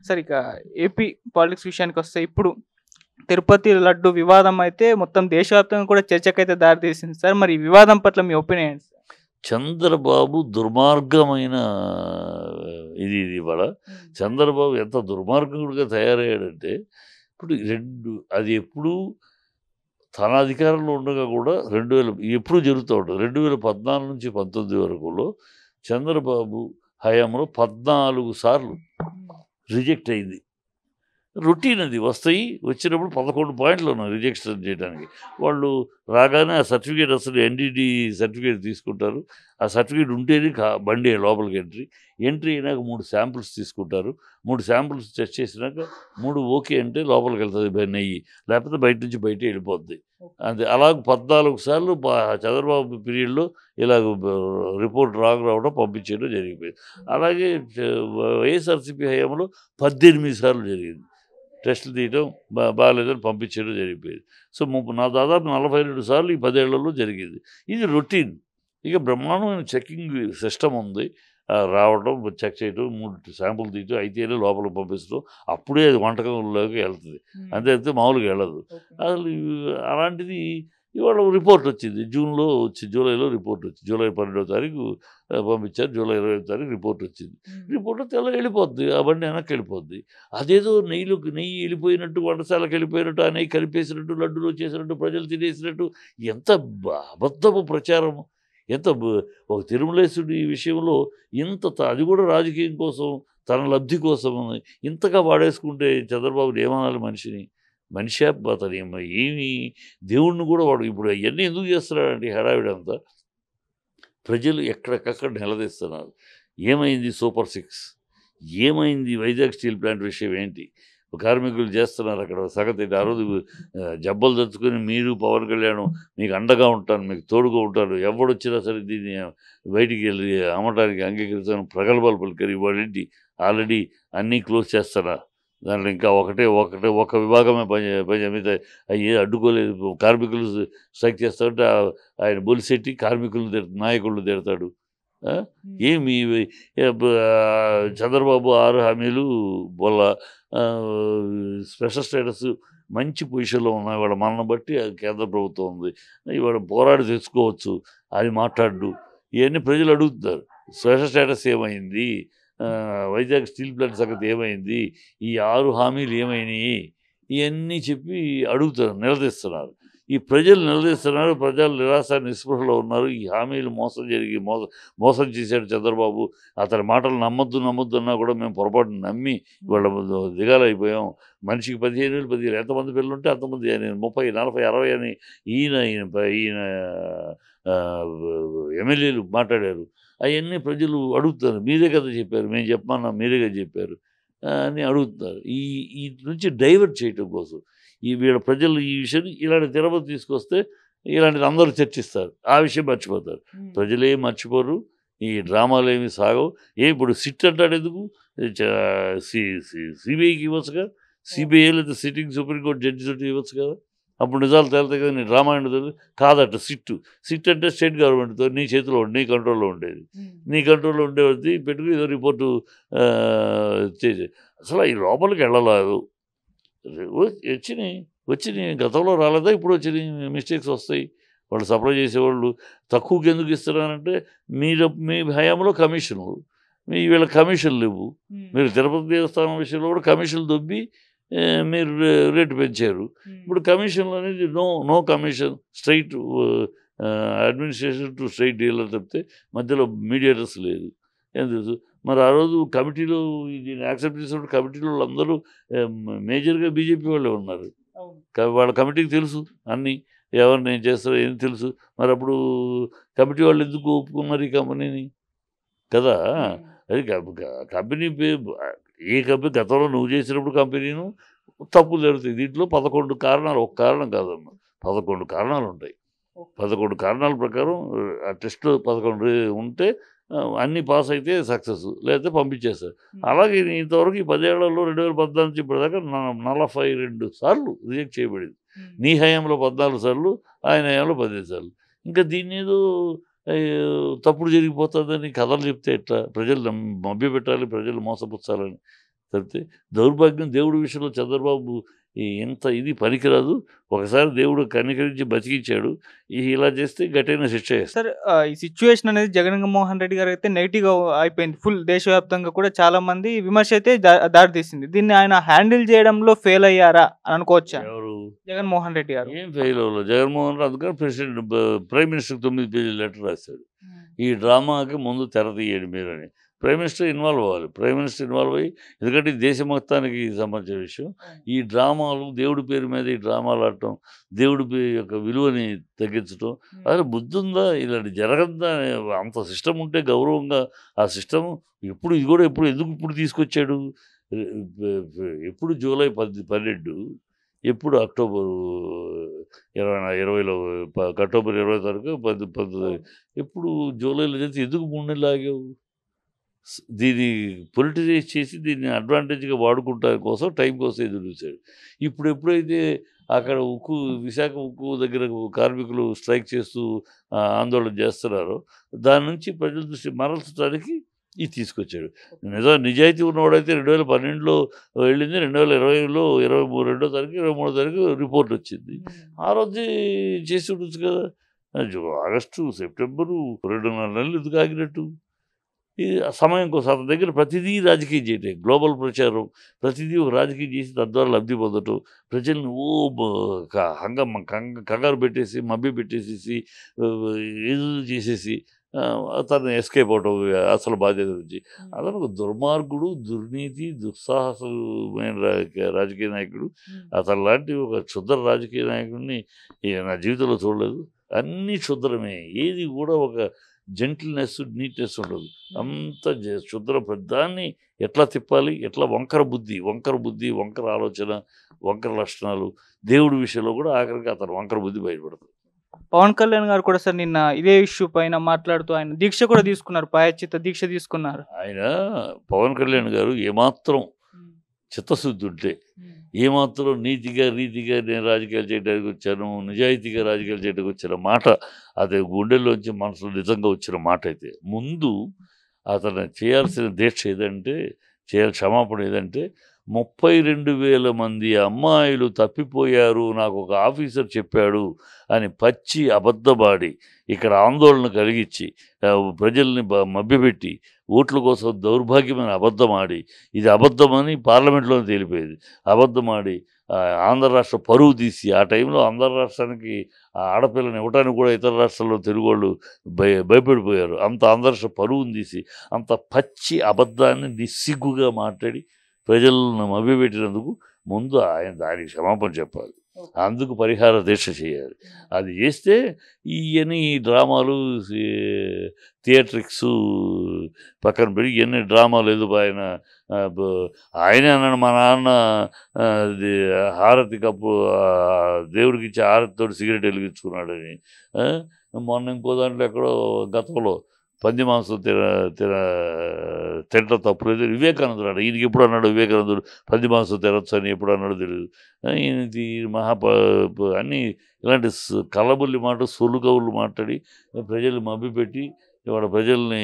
Sir ఇక AP politics విషయానికొస్తే ఇప్పుడు తిరుపతి లడ్డు వివాదం అయితే మొత్తం దేశవ్యాప్తంగా కూడా చర్చకైతే దారితీసింది సార్. మరి ఈ వివాదం పట్ల మీ ఒపీనియన్ ఏంటి సార్? చంద్రబాబు దుర్మార్గమైన ఇది ఇవాళ. చంద్రబాబు ఎంత దుర్మార్గుడిగా తయారయ్యాడంటే, ఇప్పుడు అది ఎప్పుడు తన అధికారంలో ఉండగా కూడా ఎప్పుడు జరుగుతూ ఉంటుంది. 2014 నుంచి 19 వరకులో చంద్రబాబు హయాంలో 14 సార్లు రిజెక్ట్ అయింది. రొటీన్ అది. వచ్చినప్పుడు 11 పాయింట్లు ఉన్నాయి రిజెక్షన్ చేయడానికి. వాళ్ళు రాగానే ఆ సర్టిఫికేట్ అసలు ఎన్డీడీ సర్టిఫికేట్ తీసుకుంటారు. ఆ సర్టిఫికేట్ ఉంటేనే బండి లోపలికి ఎంట్రీ అయినాక 3 శాంపుల్స్ తీసుకుంటారు. 3 శాంపుల్స్ టెస్ట్ చేసినాక 3 ఓకే అంటే లోపలికి వెళ్తుంది నెయ్యి, లేకపోతే బయట నుంచి బయటే వెళ్ళిపోద్ది. అంతే. అలాగ 14 సార్లు చంద్రబాబు పీరియడ్లో ఇలాగ రిపోర్ట్ రావడం పంపించేయడం జరిగిపోయింది. అలాగే వైఎస్ఆర్సీపీ హయాంలో 18 సార్లు జరిగింది. టెస్టులు తీయడం బాగాలేదని పంపించడం జరిగిపోయింది. సో దాదాపు 42 సార్లు ఈ 10 ఏళ్లలో జరిగింది. ఇది రొటీన్. ఇక బ్రహ్మాండమైన చెకింగ్ సిస్టమ్ ఉంది. రావడం, చెక్ చేయడం, 3 శాంపుల్ తీయడం, అయితేనే లోపలికి పంపించడం, అప్పుడే అది వంటకంలోకి వెళ్తుంది. అంతే మామూలుగా వెళ్ళదు. అసలు అలాంటిది ఇవాళ రిపోర్ట్ వచ్చింది. జూలైలో రిపోర్ట్ వచ్చింది. జూలై 12వ తారీఖు పంపించారు. జూలై 20వ తారీఖు రిపోర్ట్ వచ్చింది. రిపోర్ట్ తెల్ల వెళ్ళిపోద్ది, ఆ బండి వెనక్కి వెళ్ళిపోద్ది. అదేదో నెయ్యి వెళ్ళిపోయినట్టు, వంటశాలకు వెళ్ళిపోయినట్టు, ఆ నెయ్యి కలిపేసినట్టు, లడ్డులో చేసినట్టు, ప్రజలు తినేసినట్టు, ఎంత అబద్ధపు ప్రచారము. ఒక తిరుమలేశుడి విషయంలో అది కూడా రాజకీయం కోసం, తన లబ్ధి కోసం ఇంతగా వాడేసుకుంటే చంద్రబాబు ఏమనాలి మనిషిని? మనిషి అతను ఏమి దేవుణ్ణి కూడా వాడు ఇప్పుడు అవన్నీ ఎందుకు చేస్తున్నాడంటే హడావిడంతా ప్రజలు ఎక్కడికక్కడ నిలదీస్తున్నారు. ఏమైంది సూపర్ 6? ఏమైంది వైజాగ్ స్టీల్ ప్లాంట్ విషయం ఏంటి? కార్మికులు చేస్తున్నారు అక్కడ సంగతి. ఆ రోజు జబ్బలు తెచ్చుకొని మీరు పవన్ కళ్యాణ్ మీకు అండగా ఉంటాను, మీకు తోడుగా ఉంటాను, ఎవడొచ్చినా సరే దీన్ని బయటికి వెళ్ళి అమ్మటానికి అంగీకరిస్తాను ప్రగల్భాలు పలికారు. ఇవాళేంటి ఆల్రెడీ అన్నీ క్లోజ్ చేస్తారా? దాంట్లో ఇంకా ఒక విభాగమే పని మీద అయ్యి అడ్డుకోలేదు. కార్మికులు స్ట్రైక్ చేస్తారంటే ఆయన బొలిసెట్టి కార్మికులను నాయకులను తిడతాడు. ఏమి చంద్రబాబు 6 హామీలు బొల్ల, స్పెషల్ స్టేటస్ మంచి పొజిషన్లో ఉన్నాయి. ఇవాళ మనల్ని బట్టి కేంద్ర ప్రభుత్వం ఉంది, ఇవాళ పోరాడి తెచ్చుకోవచ్చు, అది మాట్లాడు. ఇవన్నీ ప్రజలు అడుగుతున్నారు. స్పెషల్ స్టేటస్ ఏమైంది? వైజాగ్ స్టీల్ ప్లాంట్ సంగతి ఏమైంది? ఈ 6 హామీలు ఏమైనాయి? ఇవన్నీ చెప్పి అడుగుతారు, నిలదీస్తున్నారు. ఈ ప్రజలు నిలదీస్తున్నారు. ప్రజలు నిరాశ నిస్పృహలో ఉన్నారు. ఈ హామీలు మోసం చేశాడు చంద్రబాబు. అతని మాటలు నమ్మొద్దు అన్నా కూడా మేము పొరపాటు నమ్మి వాళ్ళ దిగాలైపోయాం. మనిషికి 15,000 15,000 ఎంతమంది పిల్లలు ఉంటే అంతమంది 30, 40, 60 అని ఈయన ఎమ్మెల్యేలు మాట్లాడారు. అవన్నీ ప్రజలు అడుగుతారు. మీరే కదా చెప్పారు, మేము చెప్పమన్నా మీరే కదా చెప్పారు అని అడుగుతున్నారు. ఈ నుంచి డైవర్ట్ చేయటం కోసం వీళ్ళ ప్రజలు ఈ విషయాన్ని ఇలాంటి తిరుపతి తీసుకొస్తే ఇలాంటిది అందరూ చర్చిస్తారు, ఆ విషయం మర్చిపోతారు. ప్రజలేం మర్చిపోరు. ఈ డ్రామాలు ఏమి సాగవు. ఇప్పుడు సిట్ అంటాడు ఎందుకు? సిబిఐకి ఇవ్వచ్చు, సిబిఐ లేదా సిట్టింగ్ సుప్రీంకోర్టు జడ్జి తోటి ఇవ్వచ్చు కదా. అప్పుడు నిజాలు తేలుతాయి కదా. నీ డ్రామా ఏంటో కాదట. సిట్ అంటే స్టేట్ గవర్నమెంట్తో నీ చేతిలో నీ కంట్రోల్లో ఉండేది. నీ కంట్రోల్లో ఉండేది పెట్టుకుని ఏదో రిపోర్టు చేసి అసలు ఈ లోపలికి వెళ్ళలేదు. వచ్చినాయి గతంలో రాలేదా? ఇప్పుడు వచ్చినాయి. మిస్టేక్స్ వస్తాయి. వాళ్ళు సప్లై చేసేవాళ్ళు తక్కువకి ఎందుకు ఇస్తున్నారంటే మీ హయాంలో కమిషన్లు, వీళ్ళ కమిషన్లు ఇవ్వు. మీరు తిరుపతి దేవస్థానం విషయంలో కూడా కమిషన్లు దొబ్బి మీరు రేటు పెంచారు. ఇప్పుడు కమిషన్లు అనేది no commission, straight administration to straight dealer తప్పితే మధ్యలో మీడియేటర్స్ లేదు. ఎందుకు మరి ఆ రోజు కమిటీలో దీన్ని యాక్సెప్ట్ చేసినప్పుడు కమిటీలో అందరూ మేజర్గా బీజేపీ వాళ్ళే ఉన్నారు. వాళ్ళ కమిటీకి తెలుసు అన్నీ, ఎవరు నేను చేస్తారో ఏం తెలుసు. మరి అప్పుడు కమిటీ వాళ్ళు ఎందుకు ఒప్పుకున్నారు ఈ కంపెనీని కదా? అది కంపెనీ ఏ కంపెనీ గతంలో నువ్వు చేసినప్పుడు కంపెనీను తప్పులు జరుగుతాయి. దీంట్లో 11 కారణాలు, ఒక కారణం కాదమ్మా, 11 కారణాలు ఉంటాయి. 11 కారణాల ప్రకారం ఆ టెస్ట్లో 11 ఉంటే అన్నీ పాస్ అయితే సక్సెస్, లేకపోతే పంపించేస్తారు. అలాగే ఇంతవరకు ఈ 10 ఏళ్లలో 2014 నుంచి ఇప్పటిదాకా 42 సార్లు రిజెక్ట్ చేయబడింది. నీ హయాంలో 14 సార్లు, ఆయన హయాంలో 15 సార్లు. ఇంకా దీన్ని ఏదో తప్పుడు జరిగిపోతుందని కథలు చెప్తే ఎట్లా? ప్రజలు మభ్యపెట్టాలి, ప్రజలు మోసపుచ్చాలని తప్పితే దౌర్భాగ్యం దేవుడి విషయంలో చంద్రబాబు ఇంత ఇది పనికిరాదు. ఒకసారి దేవుడు కనికరించి బతికించాడు. ఇలా చేస్తే గట్టైన శిక్ష వేస్తారు. సార్ ఈ సిచ్యువేషన్ అనేది జగన్మోహన్ రెడ్డి గారు అయితే నెగిటివ్‌గా అయిపోయింది. ఫుల్ దేశవ్యాప్తంగా కూడా చాలా మంది విమర్శ అయితే దారి తీసింది. దీన్ని ఆయన హ్యాండిల్ చేయడంలో ఫెయిల్ అయ్యారా అని అనుకోవచ్చా? ఎవరు? జగన్మోహన్ రెడ్డి గారు. ఏం ఫెయిల్ అవ్వలేదు. జగన్మోహన్ రెడ్డి అందుకని ప్రైమ్ మినిస్టర్‌కి 9 పేజీల లెటర్ రాశాడు. ఈ డ్రామాకి ముందు తెర తీయండి మీరని. ప్రైమ్ మినిస్టర్ ఇన్వాల్వ్ అవ్వాలి. ప్రైమ్ మినిస్టర్ ఇన్వాల్వ్ అయ్యి, ఎందుకంటే ఇది దేశ మొత్తానికి సంబంధించిన విషయం. ఈ డ్రామాలు దేవుడి పేరు మీద ఈ డ్రామాలు ఆడటం, దేవుడి యొక్క విలువని తగ్గించడం, అసలు బుద్ధి ఉందా? ఇలాంటి జరగద్దా? అంత సిస్టమ్ ఉంటే గౌరవంగా ఆ సిస్టమ్ ఎప్పుడు ఇది కూడా ఎందుకు తీసుకొచ్చాడు? ఎప్పుడు జూలై 12, ఎప్పుడు అక్టోబరు 20లో అక్టోబర్ 20 తారీఖు 19 ఎప్పుడు జూలైలో చేసి ఎందుకు 3 నెలలు ఆగావు? దీన్ని పొలిటిసైజ్ చేసి దీన్ని అడ్వాంటేజ్గా వాడుకుంటాని కోసం టైం కోసం ఎదురు చూశాడు. ఇప్పుడు ఎప్పుడైతే అక్కడ విశాఖ ఉక్కు దగ్గర కార్మికులు స్ట్రైక్ చేస్తూ ఆందోళన చేస్తున్నారో దాని నుంచి ప్రజల దృష్టి మరల్చడానికి ఇది తీసుకొచ్చాడు. నిజాయితీ ఉన్నవాడైతే 2012లో వెళ్ళింది, 2020లో 22వ తారీఖు 23వ తారీఖు రిపోర్ట్ వచ్చింది. ఆ రోజు చేసి ఉండొచ్చు కదా. ఆగస్టు, సెప్టెంబరు 2.5 నెలలు ఎందుకు ఆగినట్టు? ఈ సమయం కోసం అతని దగ్గర ప్రతిదీ రాజకీయం చేయటం, గ్లోబల్ ప్రచారం, ప్రతిదీ ఒక రాజకీయం చేసి తద్వారా లబ్ధి పొందటం, ప్రజల్ని కంగారు పెట్టేసి మభ్య పెట్టేసేసి ఏదో చేసేసి తను ఎస్కేప్ అవటం అసలు బాధ్యత నుంచి. అతను ఒక దుర్మార్గుడు, దుర్నీతి, దుస్సాహసమైన రాజకీయ నాయకుడు. అతను లాంటి ఒక క్షుద్ర రాజకీయ నాయకుడిని నా జీవితంలో చూడలేదు. అన్నీ క్షుద్రమే, ఏది కూడా ఒక జెంటిల్నెస్, నీట్నెస్ ఉండదు. అంత క్షుద్ర పెద్దాన్ని ఎట్లా తిప్పాలి, ఎట్లా వంకర బుద్ధి, వంకర ఆలోచన, వంకర లక్షణాలు. దేవుడి విషయంలో కూడా ఆఖరికి అతను వంకర బుద్ధి బయటపడుతుంది. పవన్ కళ్యాణ్ గారు కూడా సార్ నిన్న ఇదే ఇష్యూ పైన మాట్లాడుతూ ఆయన దీక్ష కూడా తీసుకున్నారు, ప్రాయశ్చిత్త దీక్ష తీసుకున్నారు. ఆయన పవన్ కళ్యాణ్ గారు ఏమాత్రం చిత్తశుద్ధి ఉంటే, ఏమాత్రం రీతిగా నేను రాజకీయాలు చేయడానికి వచ్చాను, నిజాయితీగా రాజకీయాలు చేయడానికి వచ్చిన మాట, అది గుండెల్లోంచి మనసులో నిజంగా వచ్చిన మాట అయితే ముందు అతను చేయాల్సిన దీక్ష ఏదంటే, క్షమాపణ ఏదంటే, 32,000 మంది అమ్మాయిలు తప్పిపోయారు నాకు ఒక ఆఫీసర్ చెప్పాడు అని పచ్చి అబద్ధమాడి ఇక్కడ ఆందోళన కలిగించి ప్రజల్ని మభ్యపెట్టి ఓట్ల కోసం దౌర్భాగ్యమైన అబద్ధమాడి, ఇది అబద్ధమని పార్లమెంట్లో తేలిపోయేది, అబద్ధమాడి ఆంధ్ర రాష్ట్ర పరువు తీసి, ఆ టైంలో ఆంధ్ర రాష్ట్రానికి ఆడపిల్లని ఇవ్వడానికి కూడా ఇతర రాష్ట్రాల్లో తెలుగు వాళ్ళు భయపడిపోయారు. అంత ఆంధ్ర రాష్ట్ర పరువుని తీసి అంత పచ్చి అబద్ధాన్ని నిస్సిగ్గుగా మాట్లాడి ప్రజలను మభ్యపెట్టినందుకు ముందు ఆయన దానికి క్షమాపణ చెప్పాలి. అందుకు పరిహార దీక్ష చేయాలి. అది చేస్తే ఇవన్నీ డ్రామాలు, థియేట్రిక్స్ పక్కన పెట్టి ఇవన్నీ డ్రామాలు ఏదో ఆయనే అన్నాడు, మా నాన్న హారతి కప్పు దేవుడికి ఇచ్చి హారతితో సిగరెట్ వెలిగించుకున్నాడని. మొన్న ఇంకో దాంట్లో ఎక్కడో గతంలో పంది మాంసం తినటం తప్పులేదు వివేకానందుడు అన్నాడు. ఈయనకి ఎప్పుడు అన్నాడు వివేకానందుడు పంది మాంసం తినొచ్చు అని ఎప్పుడు అన్నాడు తెలియదు. ఈయన అన్నీ ఇలాంటి కళ్ళబుల్లి మాట, సొల్లు కవులు మాట్లాడి ప్రజల్ని మభ్యపెట్టి ఇవాళ ప్రజల్ని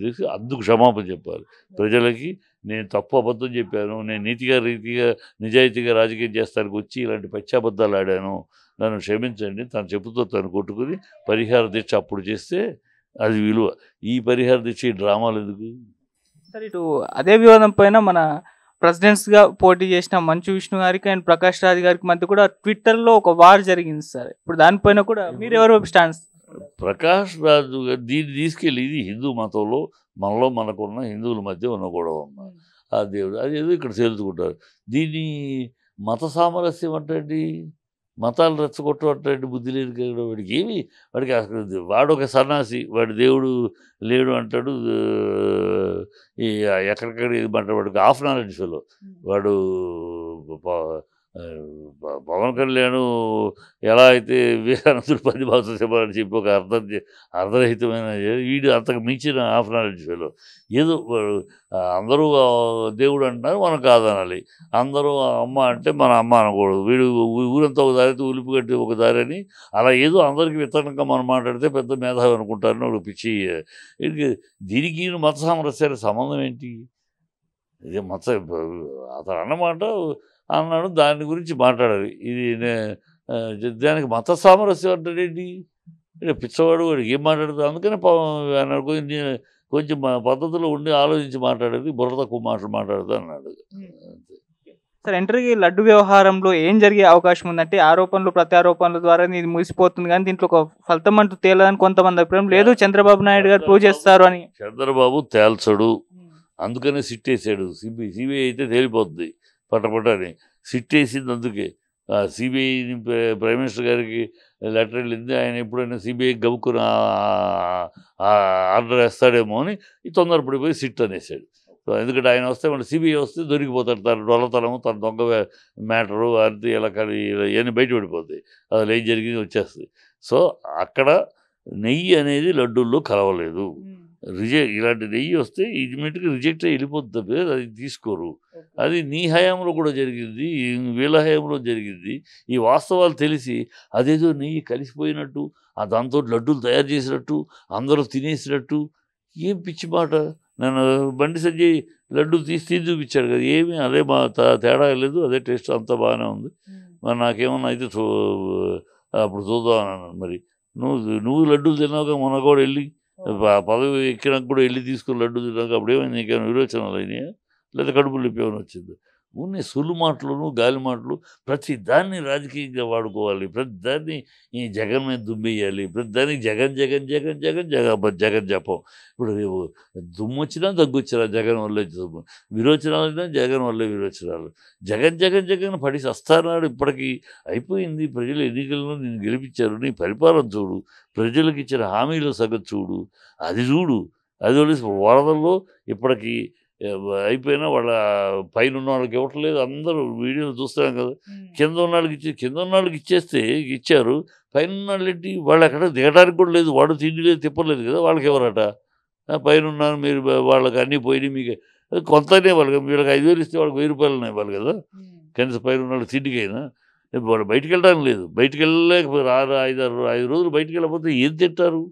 తీసి అందుకు క్షమాపణ చెప్పాలి. ప్రజలకి నేను తప్పు అబద్ధం చెప్పాను, నేను రీతిగా నిజాయితీగా రాజకీయం చేస్తానికి వచ్చి ఇలాంటి పచ్చాబద్ధాలు ఆడాను, నన్ను క్షమించండి తను చెప్పుతో తను కొట్టుకుని పరిహార దీక్ష అప్పుడు చేస్తే అది విలువ. ఈ పరిహార దీక్ష ఈ డ్రామాలు ఎందుకు? సార్ ఇటు అదే వివాదం పైన మన ప్రెసిడెంట్స్గా పోటీ చేసిన మంచు విష్ణు గారికి అండ్ ప్రకాష్ రాజ్ గారికి మధ్య కూడా ట్విట్టర్లో ఒక వార్ జరిగింది సార్. ఇప్పుడు దానిపైన కూడా మీరు ఎవరు స్టాండ్స్? ప్రకాష్ రాజు గారు దీన్ని తీసుకెళ్ళి ఇది హిందూ మతంలో మనకున్న హిందువుల మధ్య ఉన్న గొడవ అమ్మ, ఆ దేవుడు అది ఏదో ఇక్కడ తేల్చుకుంటారు. దీన్ని మత సామరస్యం అంటే మతాలు రెచ్చగొట్టమంటే బుద్ధి లేదు కదా వాడికి అసలు వాడు ఒక సన్నాసి, వాడి దేవుడు లేడు అంటాడు. ఈ ఎక్కడికక్కడ ఇది అంటాడు, వాడికి హాఫ్ నాలెడ్జ్ ఫెలో వాడు. పవన్ కళ్యాణ్ ఎలా అయితే వివేకానందుడు 10 మాంసం చెప్పాలని చెప్పి ఒక అర్ధరహితమైన వీడు అంతకు మించిన హాఫ్ నాలెడ్జ్ ఫెలో. ఏదో అందరూ దేవుడు అంటున్నారు, మనం కాదనాలి. అందరూ అమ్మ అంటే మన అమ్మ అనకూడదు. వీడు ఊరంతా ఒక దారి, ఉలిపి కట్టి ఒక దారి అని అలా ఏదో అందరికీ విత్తనంగా మనం మాట్లాడితే పెద్ద మేధావి అనుకుంటారని ఒక పిచ్చి. దీనికి మత సామరస్యానికి సంబంధం ఏంటి? ఇది అతను అన్నమాట అన్నాడు, దాని గురించి మాట్లాడాలి. ఇది దానికి మత సామరస్యం అంటాడేంటి? పిచ్చవాడు, వాడికి ఏం మాట్లాడతాడు? అందుకనే ఆయన కొంచెం పద్ధతిలో ఉండి ఆలోచించి మాట్లాడేది, బుర్ర తక్కువ మాటలు మాట్లాడతా అన్నాడు. సార్, ఎంట్రీకి లడ్డు వ్యవహారంలో ఏం జరిగే అవకాశం ఉందంటే ఆరోపణలు ప్రత్యారోపణల ద్వారా ఇది ముగిసిపోతుంది, కానీ దీంట్లో ఒక ఫలితం అంటూ తేలదని కొంతమంది అభిప్రాయం. లేదు, చంద్రబాబు నాయుడు గారు ప్రూవ్ చేస్తారు అని. చంద్రబాబు తేల్చడు, అందుకనే సిట్ వేసాడు. సిబిఐ అయితే తేలిపోతుంది పట్టపట్టని. సిట్ వేసింది అందుకే. సిబిఐ ప్రైమ్ మినిస్టర్ గారికి లెటర్ వెళ్ళింది, ఆయన ఎప్పుడైనా సిబిఐ గబుక్కుని ఆర్డర్ వేస్తాడేమో అని తొందరపడిపోయి సిట్ అనేసాడు. సో ఎందుకంటే ఆయన వస్తే మళ్ళీ సిబిఐ వస్తే దొరికిపోతాడు, తన డొల్లతనము, తన దొంగ మ్యాటరు అది ఇలా ఇవన్నీ బయటపడిపోతాయి, అది ఏం జరిగింది వచ్చేస్తుంది. సో అక్కడ నెయ్యి అనేది లడ్డూల్లో కలవలేదు. ఇలాంటి నెయ్యి వస్తే ఇమీడియట్గా రిజెక్ట్ అయ్యి వెళ్ళిపోతుంది, అది తీసుకోరు. అది నీ హయాంలో కూడా జరిగింది, వీళ్ళ హయాంలో జరిగింది. ఈ వాస్తవాలు తెలిసి అదేదో నెయ్యి కలిసిపోయినట్టు, దాంతో లడ్డూలు తయారు చేసినట్టు, అందరూ తినేసినట్టు, ఏం పిచ్చి మాట. నన్ను బండి సంజయ్ లడ్డు తీసి చూపించాడు కదా, ఏమీ అదే తేడా లేదు, అదే టేస్ట్ అంతా బాగానే ఉంది. మరి నాకేమన్నా అయితే అప్పుడు చూద్దాం అన్నాను. మరి నువ్వు లడ్డూలు తిన్నాక మొన్న కూడా వెళ్ళి పదవి ఎక్కినాక కూడా వెళ్ళి తీసుకుని లడ్డు తిన్నాక అప్పుడేమైనా నీకేమైనా విరోచనాలు అయినాయా, లేదా కడుపులు ఏమైనా వచ్చింది? ఉన్నాయి సొల్లు మాటలను, గాలి మాటలు. ప్రతి దాన్ని రాజకీయంగా వాడుకోవాలి, ప్రతి దాన్ని ఈ జగన్ మీద దుమ్మేయాలి, ప్రతి దానికి జగన్ జగన్ జగన్ జగన్ జగన్ జగన్ జపం. ఇప్పుడు దుమ్ము వచ్చినా దగ్గొచ్చినా జగన్ వల్లే దుమ్ము, విరోచనాలు అయినా జగన్ వల్లే విరోచనాలు. జగన్ జగన్ జగన్ పడి వస్తానాడు. ఇప్పటికీ అయిపోయింది. ప్రజలు ఎన్నికల్లో నేను గెలిపించారు, నీ పరిపాలన చూడు, ప్రజలకు ఇచ్చిన హామీల సగం చూడు, అది చూడు. అది వదిలేసి వరదల్లో ఇప్పటికీ అయిపోయినా వాళ్ళ పైన ఉన్న వాళ్ళకి ఇవ్వట్లేదు. అందరూ వీడియోలు చూస్తున్నాం కదా, కింద ఉన్న వాళ్ళకి ఇచ్చేస్తే ఇచ్చారు, పైన ఉన్న వాళ్ళు ఏంటి, వాళ్ళు ఎక్కడ దిగడానికి కూడా లేదు, వాడు తిండి లేదు తిప్పలేదు కదా, వాళ్ళకి ఎవరట? పైన ఉన్నారు మీరు, వాళ్ళకి అన్నీ పోయినాయి, మీకు కొంతనే వాళ్ళకి, వీళ్ళకి 5,000 ఇస్తే వాళ్ళకి 1,000 రూపాయలు ఇవ్వాలి కదా కనీసం పైన ఉన్న వాళ్ళు తిండికైనా. వాళ్ళు బయటికి వెళ్ళడానికి లేదు, బయటికి వెళ్ళలేకపోయారు. 5 రోజులు బయటికి వెళ్ళకపోతే ఏం తింటారు?